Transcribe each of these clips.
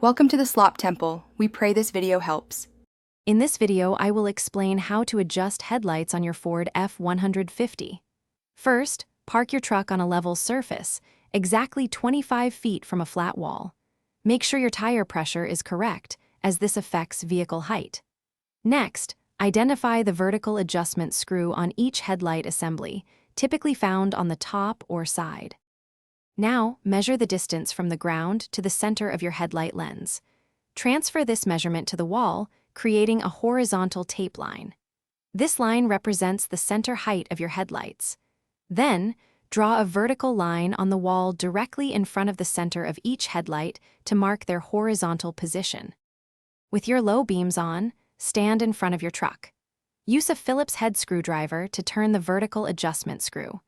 Welcome to the Slop Temple. We pray this video helps. In this video, I will explain how to adjust headlights on your Ford F-150. First, park your truck on a level surface, exactly 25 feet from a flat wall. Make sure your tire pressure is correct, as this affects vehicle height. Next, identify the vertical adjustment screw on each headlight assembly, typically found on the top or side. Now, measure the distance from the ground to the center of your headlight lens. Transfer this measurement to the wall, creating a horizontal tape line. This line represents the center height of your headlights. Then, draw a vertical line on the wall directly in front of the center of each headlight to mark their horizontal position. With your low beams on, stand in front of your truck. Use a Phillips head screwdriver to turn the vertical adjustment screw.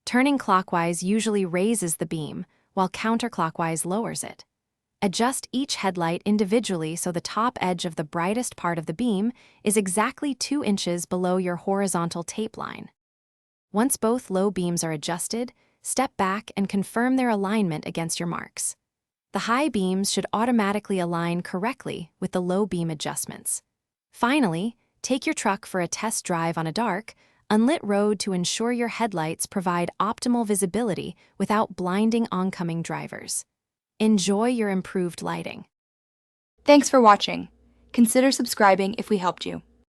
Turning clockwise usually raises the beam, while counterclockwise lowers it. Adjust each headlight individually so the top edge of the brightest part of the beam is exactly 2 inches below your horizontal tape line. Once both low beams are adjusted, step back and confirm their alignment against your marks. The high beams should automatically align correctly with the low beam adjustments. Finally, take your truck for a test drive on a dark, unlit road to ensure your headlights provide optimal visibility without blinding oncoming drivers. Enjoy your improved lighting. Thanks for watching. Consider subscribing if we helped you.